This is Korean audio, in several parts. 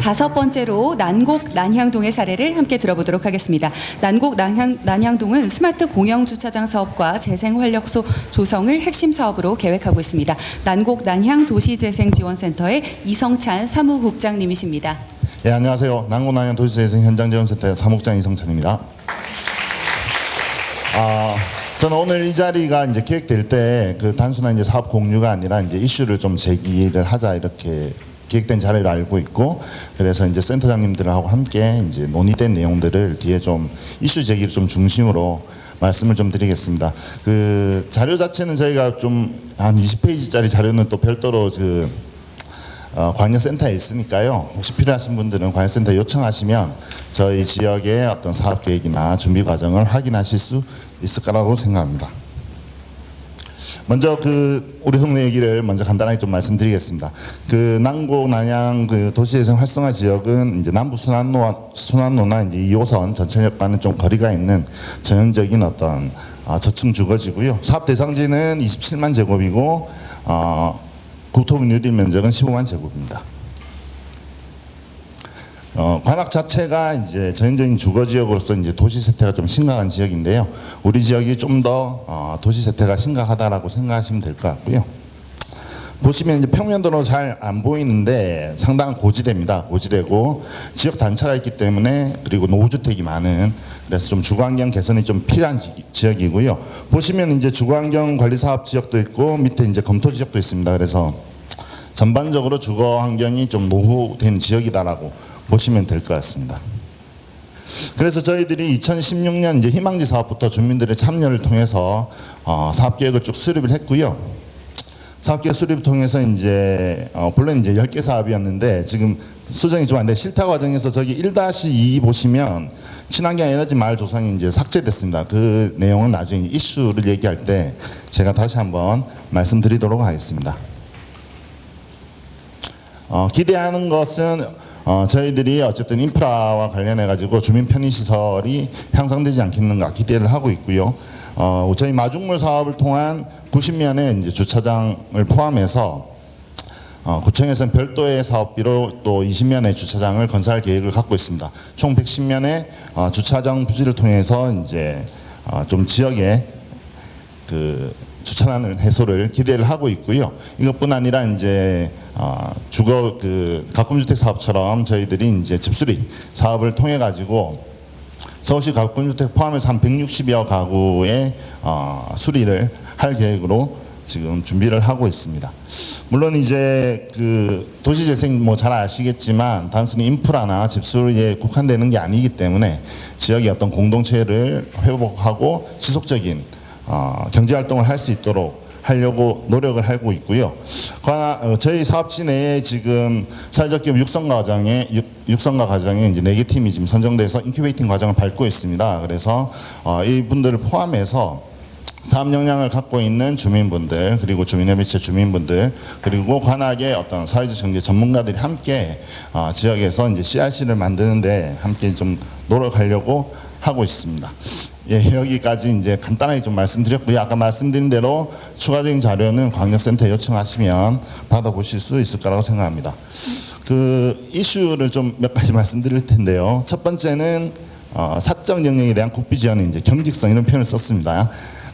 다섯 번째로 난곡 난향동의 사례를 함께 들어보도록 하겠습니다. 난곡 난향동은 스마트 공영 주차장 사업과 재생활력소 조성을 핵심 사업으로 계획하고 있습니다. 난곡 난향 도시재생지원센터의 이성찬 사무국장님이십니다. 예, 안녕하세요. 난곡 난향 도시재생 현장지원센터의 사무국장 이성찬입니다. 저는 오늘 이 자리가 이제 기획될 때 그 단순한 이제 사업 공유가 아니라 이제 이슈를 좀 제기를 하자 이렇게 기획된 자리를 알고 있고, 그래서 이제 센터장님들하고 함께 이제 논의된 내용들을 뒤에 좀 이슈 제기를 좀 중심으로 말씀을 좀 드리겠습니다. 그 자료 자체는 저희가 좀 한 20페이지짜리 자료는 또 별도로 그 관여센터에 있으니까요. 혹시 필요하신 분들은 관여센터 요청하시면 저희 지역의 어떤 사업 계획이나 준비 과정을 확인하실 수 있을 거라고 생각합니다. 먼저 그 우리 동네 얘기를 먼저 간단하게 좀 말씀드리겠습니다. 그 난곡 난향 그 도시재생 활성화 지역은 이제 남부 순환로나 이제 2호선 전철역과는 좀 거리가 있는 전형적인 어떤 저층 주거지고요. 사업 대상지는 27만 제곱이고 국토부 뉴딜 면적은 15만 제곱입니다. 관악 자체가 이제 전형적인 주거 지역으로서 이제 도시 세태가 좀 심각한 지역인데요. 우리 지역이 좀 더 도시 세태가 심각하다라고 생각하시면 될 것 같고요. 보시면 이제 평면도로 잘 안 보이는데 상당한 고지대입니다. 고지대고 지역 단차가 있기 때문에, 그리고 노후주택이 많은, 그래서 좀 주거환경 개선이 좀 필요한 지역이고요. 보시면 이제 주거환경 관리사업 지역도 있고 밑에 이제 검토 지역도 있습니다. 그래서 전반적으로 주거환경이 좀 노후된 지역이다라고 보시면 될 것 같습니다. 그래서 저희들이 2016년 이제 희망지 사업부터 주민들의 참여를 통해서 사업계획을 쭉 수립을 했고요. 사업계획 수립을 통해서 이제 본래 이제 10개 사업이었는데 지금 수정이 좀 안 돼. 실타 과정에서 저기 1-2 보시면 친환경 에너지 마을 조성이 이제 삭제됐습니다. 그 내용은 나중에 이슈를 얘기할 때 제가 다시 한번 말씀드리도록 하겠습니다. 기대하는 것은 저희들이 어쨌든 인프라와 관련해 가지고 주민 편의 시설이 향상되지 않겠는가 기대를 하고 있고요. 저희 마중물 사업을 통한 90면의 이제 주차장을 포함해서 구청에서는 별도의 사업비로 또 20면의 주차장을 건설할 계획을 갖고 있습니다. 총 110면의 주차장 부지를 통해서 이제 좀 지역에 그 주차난 해소를 기대를 하고 있고요. 이것뿐 아니라 이제 주거 그 가꿈주택 사업처럼 저희들이 이제 집수리 사업을 통해 가지고 서울시 가꿈주택 포함해서 한 160여 가구의 수리를 할 계획으로 지금 준비를 하고 있습니다. 물론 이제 그 도시재생 뭐 잘 아시겠지만 단순히 인프라나 집수리에 국한되는 게 아니기 때문에 지역의 어떤 공동체를 회복하고 지속적인 경제활동을 할 수 있도록 하려고 노력을 하고 있고요. 저희 사업지 내에 지금 사회적 기업 육성가 과정에 이제 4개 팀이 지금 선정돼서 인큐베이팅 과정을 밟고 있습니다. 그래서 이분들을 포함해서 사업 역량을 갖고 있는 주민분들, 그리고 주민협의체 주민분들, 그리고 관악의 어떤 사회적 경제 전문가들이 함께 지역에서 이제 CRC를 만드는데 함께 좀 노력하려고 하고 있습니다. 예, 여기까지 이제 간단하게 좀 말씀드렸고요. 아까 말씀드린 대로 추가적인 자료는 광역센터에 요청하시면 받아보실 수 있을 거라고 생각합니다. 그 이슈를 좀 몇 가지 말씀드릴 텐데요. 첫 번째는 사적 영역에 대한 국비 지원의 이제 경직성, 이런 표현을 썼습니다.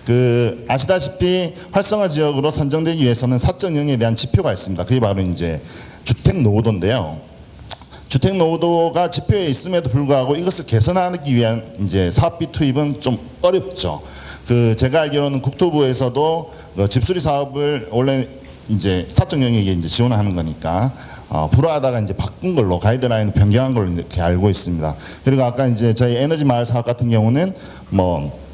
그 아시다시피 활성화 지역으로 선정되기 위해서는 사적 영역에 대한 지표가 있습니다. 그게 바로 이제 주택 노후도인데요. 주택 노후도가 지표에 있음에도 불구하고 이것을 개선하기 위한 이제 사업비 투입은 좀 어렵죠. 그 제가 알기로는 국토부에서도 집수리 사업을 원래 이제 사적 영역에 이제 지원하는 거니까 불허하다가 이제 바꾼 걸로 가이드라인을 변경한 걸로 이렇게 알고 있습니다. 그리고 아까 이제 저희 에너지 마을 사업 같은 경우는 뭐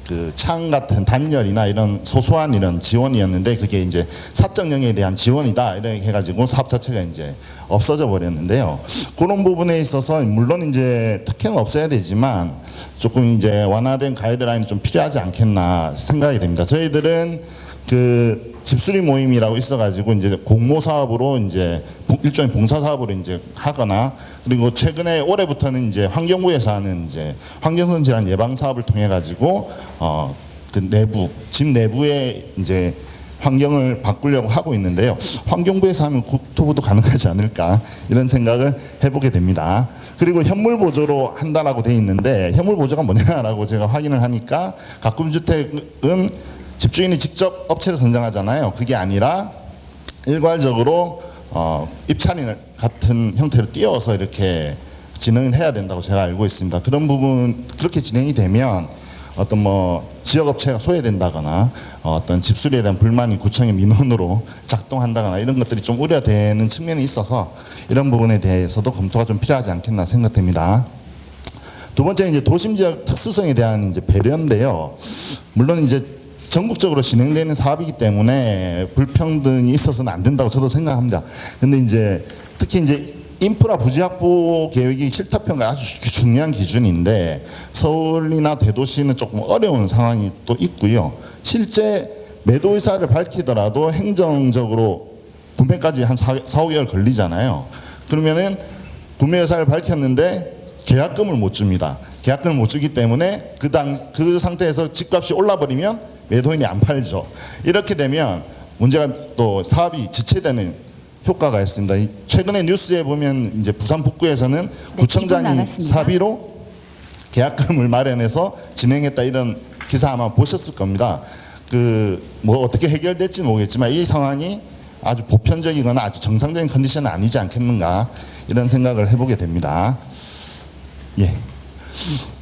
그 창 같은 단열이나 이런 소소한 이런 지원이었는데 그게 이제 사적 영역에 대한 지원이다 이렇게 해가지고 사업 자체가 이제 없어져 버렸는데요. 그런 부분에 있어서 물론 이제 특혜는 없어야 되지만 조금 이제 완화된 가이드라인이 좀 필요하지 않겠나 생각이 됩니다. 저희들은 그 집수리 모임이라고 있어가지고 이제 공모 사업으로 이제 일종의 봉사 사업으로 이제 하거나, 그리고 최근에 올해부터는 이제 환경부에서 하는 이제 환경성 질환 예방 사업을 통해 가지고 그 내부 집 내부에 이제 환경을 바꾸려고 하고 있는데요. 환경부에서 하면 국토부도 가능하지 않을까 이런 생각을 해보게 됩니다. 그리고 현물 보조로 한다라고 돼 있는데 현물 보조가 뭐냐라고 제가 확인을 하니까 가꾼 주택은 집주인이 직접 업체를 선정하잖아요. 그게 아니라 일괄적으로 입찰인 같은 형태로 띄워서 이렇게 진행을 해야 된다고 제가 알고 있습니다. 그런 부분 그렇게 진행이 되면 어떤 뭐 지역업체가 소외된다거나 어떤 집수리에 대한 불만이 구청의 민원으로 작동한다거나 이런 것들이 좀 우려되는 측면이 있어서 이런 부분에 대해서도 검토가 좀 필요하지 않겠나 생각됩니다. 두 번째 이제 도심 지역 특수성에 대한 이제 배려인데요. 물론 이제 전국적으로 진행되는 사업이기 때문에 불평등이 있어서는 안 된다고 저도 생각합니다. 근데 이제 특히 이제 인프라 부지 확보 계획이 실타평가 아주 중요한 기준인데 서울이나 대도시는 조금 어려운 상황이 또 있고요. 실제 매도 의사를 밝히더라도 행정적으로 구매까지 한 4~5개월 걸리잖아요. 그러면은 구매 의사를 밝혔는데 계약금을 못 줍니다. 계약금을 못 주기 때문에 그 상태에서 집값이 올라버리면 매도인이 안 팔죠. 이렇게 되면 문제가 또 사업이 지체되는 효과가 있습니다. 최근에 뉴스에 보면 이제 부산 북구에서는 구청장이 사비로 계약금을 마련해서 진행했다 이런 기사 아마 보셨을 겁니다. 그 뭐 어떻게 해결될지 모르겠지만 이 상황이 아주 보편적이거나 아주 정상적인 컨디션은 아니지 않겠는가 이런 생각을 해보게 됩니다. 예.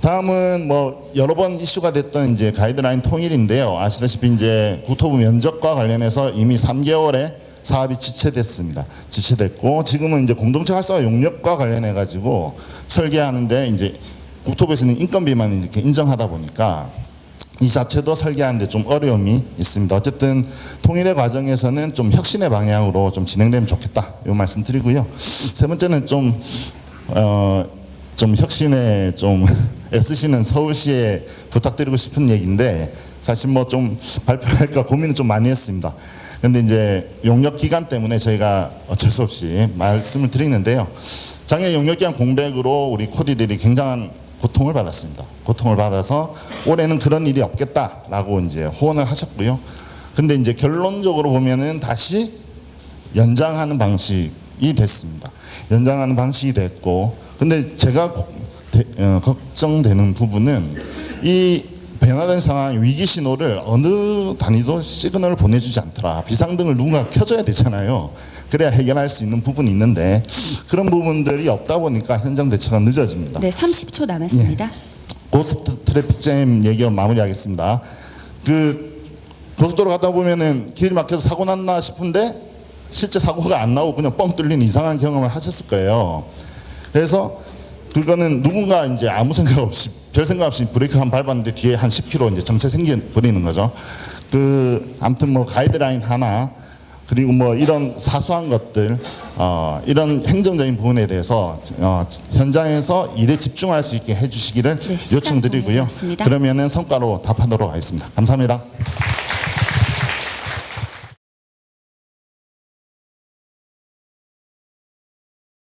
다음은 뭐 여러 번 이슈가 됐던 이제 가이드라인 통일인데요. 아시다시피 이제 국토부 면적과 관련해서 이미 3개월에 사업이 지체됐습니다. 지체됐고 지금은 이제 공동체 활성화 용역과 관련해 가지고 설계하는데 이제 국토부에서는 인건비만 이렇게 인정하다 보니까 이 자체도 설계하는데 좀 어려움이 있습니다. 어쨌든 통일의 과정에서는 좀 혁신의 방향으로 좀 진행되면 좋겠다 이 말씀 드리고요. 세 번째는 좀 혁신에 좀 애쓰시는 서울시에 부탁드리고 싶은 얘기인데 사실 뭐 좀 발표할까 고민을 좀 많이 했습니다. 근데 이제 용역 기간 때문에 저희가 어쩔 수 없이 말씀을 드리는데요. 작년 용역 기간 공백으로 우리 코디들이 굉장한 고통을 받았습니다. 고통을 받아서 올해는 그런 일이 없겠다라고 이제 호언을 하셨고요. 근데 이제 결론적으로 보면은 다시 연장하는 방식이 됐습니다. 연장하는 방식이 됐고, 근데 제가 걱정되는 부분은 이 변화된 상황 위기 신호를 어느 단위도 시그널을 보내주지 않더라. 비상등을 누군가 켜줘야 되잖아요. 그래야 해결할 수 있는 부분이 있는데 그런 부분들이 없다 보니까 현장 대처가 늦어집니다. 네, 30초 남았습니다. 고스트 트래픽잼 얘기를 마무리하겠습니다. 그 고속도로 가다 보면은 길이 막혀서 사고 났나 싶은데 실제 사고가 안 나오고 그냥 뻥 뚫린 이상한 경험을 하셨을 거예요. 그래서 그거는 누군가 이제 아무 생각 없이 별 생각 없이 브레이크 한 밟았는데 뒤에 한 10km 이제 정체 생겨버리는 거죠. 아무튼 뭐 가이드라인 하나 그리고 뭐 이런 사소한 것들 이런 행정적인 부분에 대해서 현장에서 일에 집중할 수 있게 해주시기를 네, 요청드리고요. 그러면은 성과로 답하도록 하겠습니다. 감사합니다.